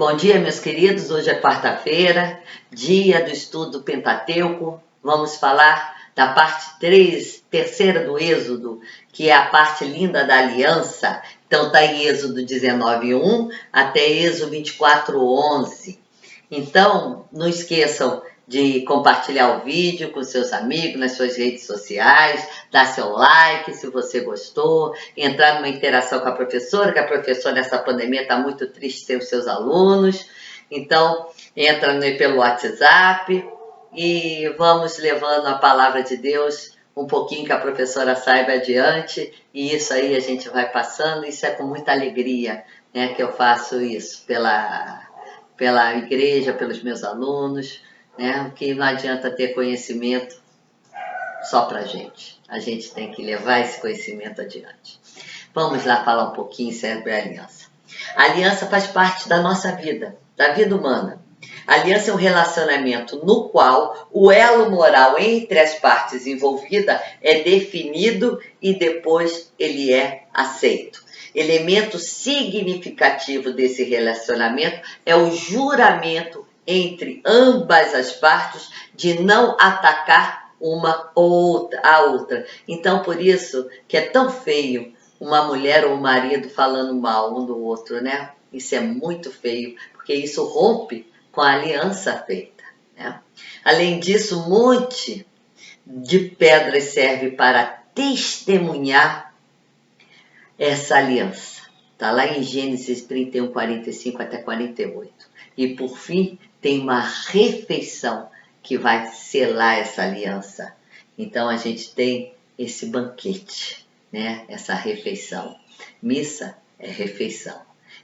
Bom dia, meus queridos. Hoje é quarta-feira, dia do estudo Pentateuco. Vamos falar da parte terceira do Êxodo, que é a parte linda da aliança. Então, está em Êxodo 19:1 até Êxodo 24:11. Então, não esqueçam de compartilhar o vídeo com seus amigos nas suas redes sociais, dar seu like se você gostou, entrar numa interação com a professora, que a professora nessa pandemia está muito triste sem os seus alunos. Então, entra pelo WhatsApp e vamos levando a palavra de Deus um pouquinho que a professora saiba adiante, e isso aí a gente vai passando. Isso é com muita alegria, né, que eu faço isso pela igreja, pelos meus alunos, né? Que não adianta ter conhecimento só para a gente tem que levar esse conhecimento adiante. Vamos lá falar um pouquinho sobre a aliança. A aliança faz parte da nossa vida, da vida humana. A aliança é um relacionamento no qual o elo moral entre as partes envolvidas é definido e depois ele é aceito. Elemento significativo desse relacionamento é o juramento entre ambas as partes de não atacar uma a outra. Então, por isso que é tão feio uma mulher ou um marido falando mal um do outro, né? Isso é muito feio, porque isso rompe com a aliança feita, né? Além disso, um monte de pedras serve para testemunhar essa aliança. Está lá em Gênesis 31, 45 até 48. E por fim, tem uma refeição que vai selar essa aliança. Então a gente tem esse banquete, né? Essa refeição. Missa é refeição.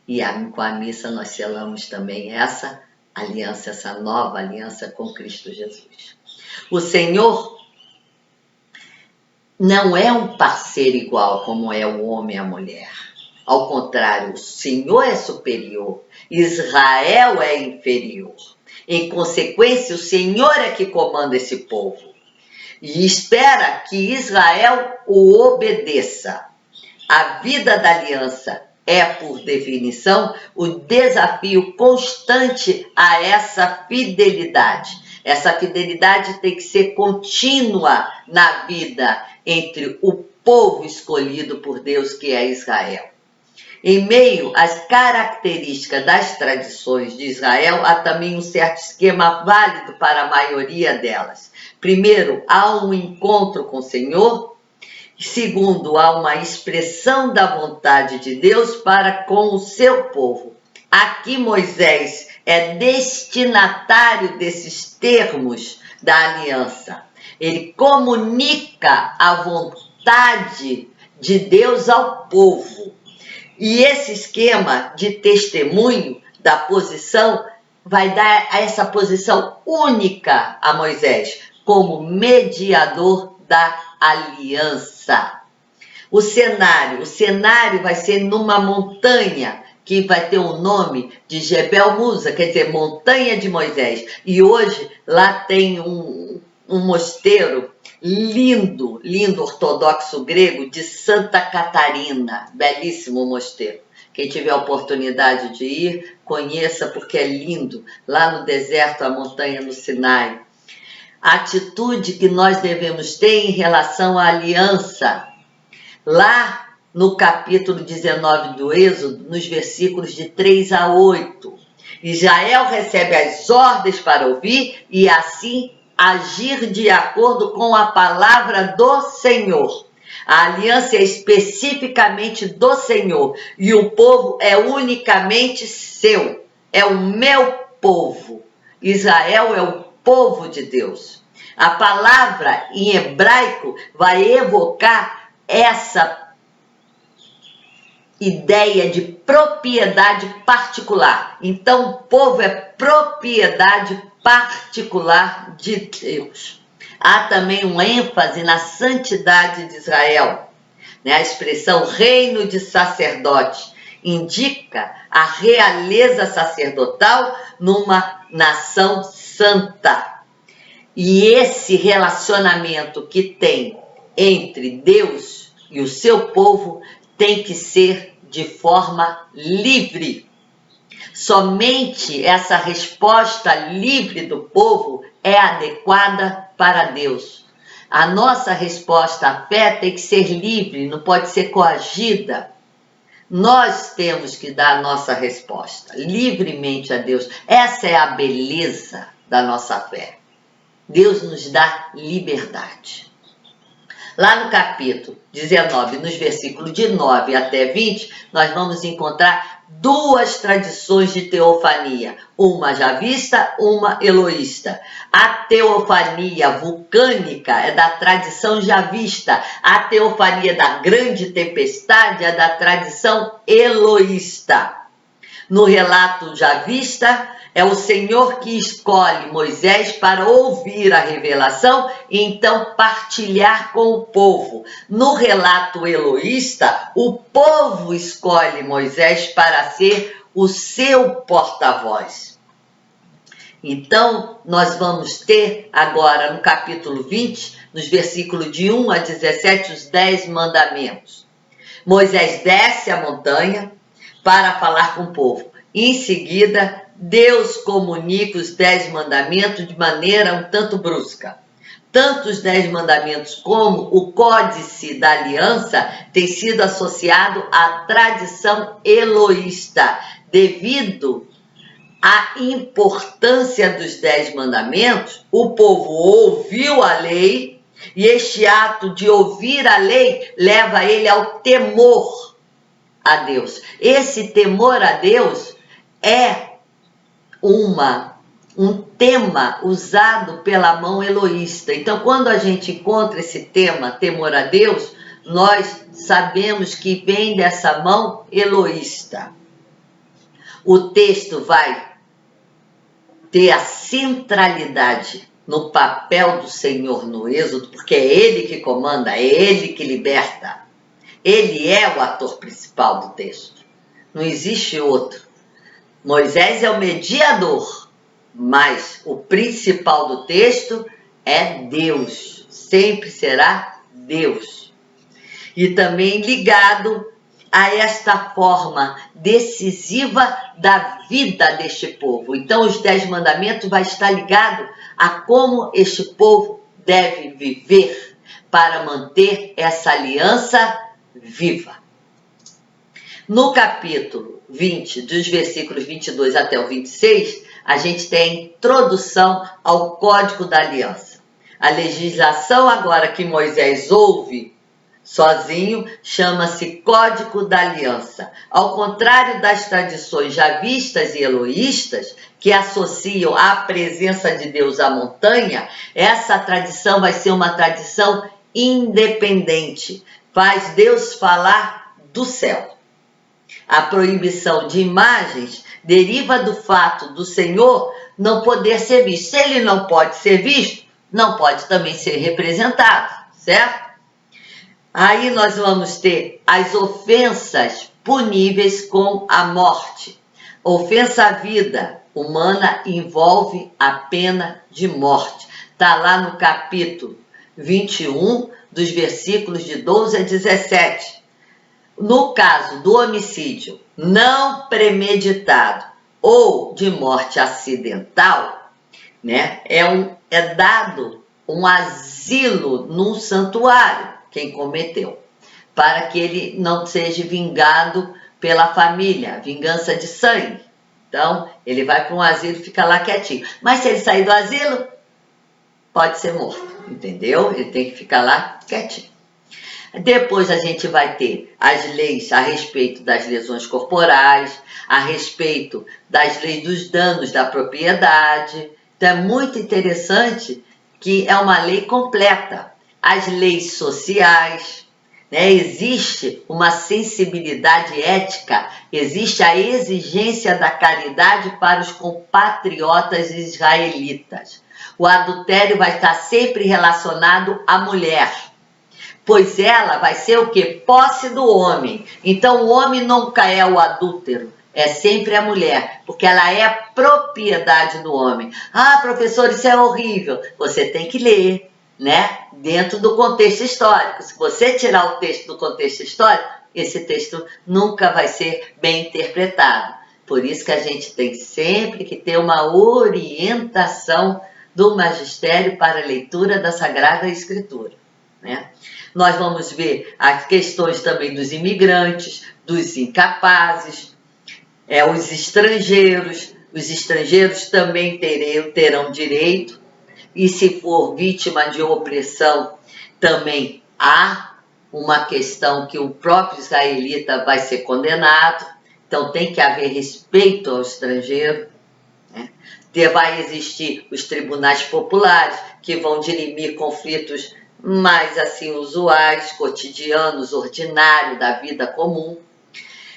E com a missa nós selamos também essa aliança, essa nova aliança com Cristo Jesus. O Senhor não é um parceiro igual como é o homem e a mulher. Ao contrário, o Senhor é superior, Israel é inferior. Em consequência, o Senhor é que comanda esse povo e espera que Israel o obedeça. A vida da aliança é, por definição, o desafio constante a essa fidelidade. Essa fidelidade tem que ser contínua na vida entre o povo escolhido por Deus, que é Israel. Em meio às características das tradições de Israel, há também um certo esquema válido para a maioria delas. Primeiro, há um encontro com o Senhor. Segundo, há uma expressão da vontade de Deus para com o seu povo. Aqui Moisés é destinatário desses termos da aliança. Ele comunica a vontade de Deus ao povo. E esse esquema de testemunho da posição vai dar essa posição única a Moisés como mediador da aliança. O cenário vai ser numa montanha que vai ter o nome de Jebel Musa, quer dizer, Montanha de Moisés. E hoje lá tem um mosteiro lindo, ortodoxo grego de Santa Catarina, belíssimo mosteiro. Quem tiver a oportunidade de ir, conheça, porque é lindo, lá no deserto, a montanha no Sinai. A atitude que nós devemos ter em relação à aliança. Lá no capítulo 19 do Êxodo, nos versículos de 3 a 8, Israel recebe as ordens para ouvir e assim agir de acordo com a palavra do Senhor. A aliança é especificamente do Senhor e o povo é unicamente seu. É o meu povo. Israel é o povo de Deus. A palavra em hebraico vai evocar essa ideia de propriedade particular. Então, o povo é propriedade particular de Deus. Há também um ênfase na santidade de Israel, né? A expressão reino de sacerdote indica a realeza sacerdotal numa nação santa. E esse relacionamento que tem entre Deus e o seu povo tem que ser de forma livre. Somente essa resposta livre do povo é adequada para Deus. A nossa resposta à fé tem que ser livre, não pode ser coagida. Nós temos que dar a nossa resposta livremente a Deus. Essa é a beleza da nossa fé. Deus nos dá liberdade. Lá no capítulo 19, nos versículos de 9 até 20, nós vamos encontrar duas tradições de teofania, uma javista, uma eloísta. A teofania vulcânica é da tradição javista, a teofania da grande tempestade é da tradição eloísta. No relato javista, é o Senhor que escolhe Moisés para ouvir a revelação e então partilhar com o povo. No relato eloísta, o povo escolhe Moisés para ser o seu porta-voz. Então, nós vamos ter agora no capítulo 20, nos versículos de 1 a 17, os 10 mandamentos. Moisés desce a montanha para falar com o povo. Em seguida, Deus comunica os 10 mandamentos de maneira um tanto brusca. Tanto os 10 mandamentos como o Códice da Aliança têm sido associados à tradição eloísta, devido à importância dos 10 mandamentos. O povo ouviu a lei e este ato de ouvir a lei leva ele ao temor a Deus. Esse temor a Deus é um tema usado pela mão eloísta. Então, quando a gente encontra esse tema, temor a Deus, nós sabemos que vem dessa mão eloísta. O texto vai ter a centralidade no papel do Senhor no Êxodo, porque é Ele que comanda, é Ele que liberta. Ele é o ator principal do texto. Não existe outro. Moisés é o mediador, mas o principal do texto é Deus. Sempre será Deus. E também ligado a esta forma decisiva da vida deste povo. Então, os 10 mandamentos vai estar ligado a como este povo deve viver para manter essa aliança viva. No capítulo 20, dos versículos 22 até o 26, a gente tem a introdução ao Código da Aliança. A legislação agora que Moisés ouve sozinho chama-se Código da Aliança. Ao contrário das tradições javistas e eloístas, que associam a presença de Deus à montanha, essa tradição vai ser uma tradição independente. Faz Deus falar do céu. A proibição de imagens deriva do fato do Senhor não poder ser visto. Se ele não pode ser visto, não pode também ser representado, certo? Aí nós vamos ter as ofensas puníveis com a morte. Ofensa à vida humana envolve a pena de morte. Está lá no capítulo 21, dos versículos de 12 a 17. No caso do homicídio não premeditado ou de morte acidental, né, é dado um asilo num santuário, quem cometeu, para que ele não seja vingado pela família, vingança de sangue. Então, ele vai para um asilo e fica lá quietinho. Mas se ele sair do asilo, pode ser morto, entendeu? Ele tem que ficar lá quietinho. Depois a gente vai ter as leis a respeito das lesões corporais, a respeito das leis dos danos da propriedade. Então é muito interessante que é uma lei completa. As leis sociais, né? Existe uma sensibilidade ética, existe a exigência da caridade para os compatriotas israelitas. O adultério vai estar sempre relacionado à mulher, pois ela vai ser o quê? Posse do homem. Então o homem nunca é o adúltero, é sempre a mulher, porque ela é a propriedade do homem. Ah, professor, isso é horrível. Você tem que ler, né? Dentro do contexto histórico. Se você tirar o texto do contexto histórico, esse texto nunca vai ser bem interpretado. Por isso que a gente tem sempre que ter uma orientação do magistério para a leitura da Sagrada Escritura, né? Nós vamos ver as questões também dos imigrantes, dos incapazes, os estrangeiros. Os estrangeiros também terão direito, e se for vítima de opressão, também há uma questão que o próprio israelita vai ser condenado. Então tem que haver respeito ao estrangeiro, né? Vai existir os tribunais populares, que vão dirimir conflitos mais assim usuais, cotidianos, ordinários da vida comum.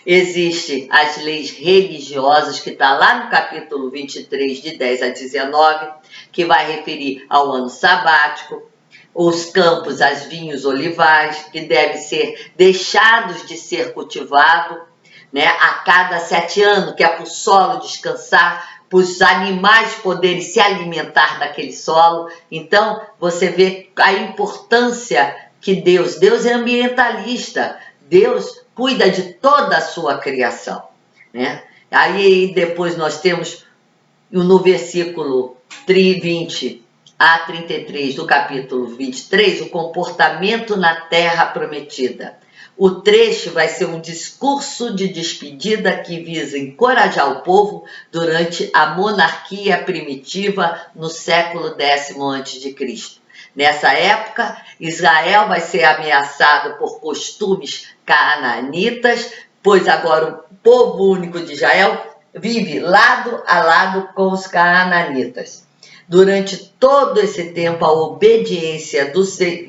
Existem as leis religiosas, que está lá no capítulo 23, de 10 a 19, que vai referir ao ano sabático, os campos, as vinhos olivais, que devem ser deixados de ser cultivados, né, a cada 7 anos, que é para o solo descansar, para os animais poderem se alimentar daquele solo. Então, você vê a importância que Deus é ambientalista, Deus cuida de toda a sua criação, né? Aí depois nós temos no versículo 20 a 33 do capítulo 23, o comportamento na terra prometida. O trecho vai ser um discurso de despedida que visa encorajar o povo durante a monarquia primitiva no século X a.C. Nessa época, Israel vai ser ameaçado por costumes canaanitas, pois agora o povo único de Israel vive lado a lado com os canaanitas. Durante todo esse tempo, a obediência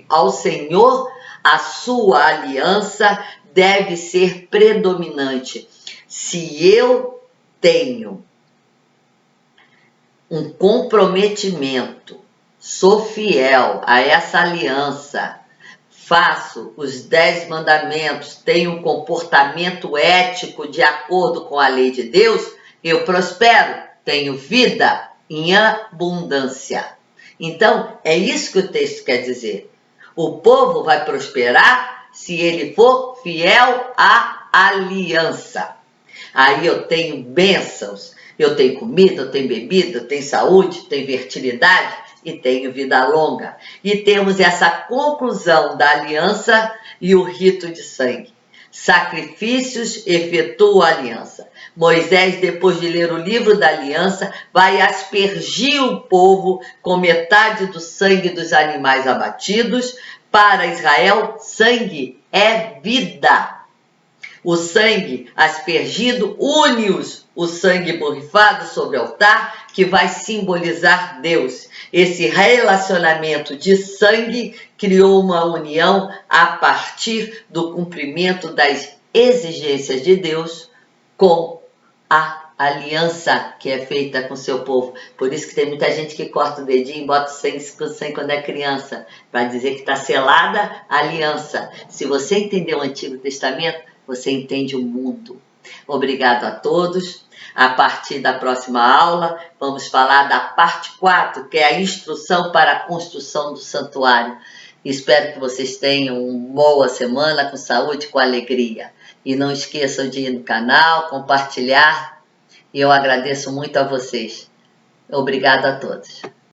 ao Senhor, a sua aliança, deve ser predominante. Se eu tenho um comprometimento, sou fiel a essa aliança, faço os 10 mandamentos, tenho um comportamento ético de acordo com a lei de Deus, eu prospero, tenho vida em abundância. Então, é isso que o texto quer dizer. O povo vai prosperar se ele for fiel à aliança. Aí eu tenho bênçãos, eu tenho comida, eu tenho bebida, eu tenho saúde, tenho fertilidade e tenho vida longa. E temos essa conclusão da aliança e o rito de sangue. Sacrifícios efetuam a aliança. Moisés, depois de ler o livro da aliança, vai aspergir o povo com metade do sangue dos animais abatidos. Para Israel, sangue é vida. O sangue aspergido une-os, o sangue borrifado sobre o altar, que vai simbolizar Deus. Esse relacionamento de sangue criou uma união a partir do cumprimento das exigências de Deus com a aliança que é feita com o seu povo. Por isso que tem muita gente que corta o dedinho e bota sangue quando é criança, para dizer que está selada a aliança. Se você entender o Antigo Testamento, você entende o mundo. Obrigado a todos. A partir da próxima aula, vamos falar da parte 4, que é a instrução para a construção do santuário. Espero que vocês tenham uma boa semana, com saúde e com alegria. E não esqueçam de ir no canal, compartilhar. E eu agradeço muito a vocês. Obrigado a todos.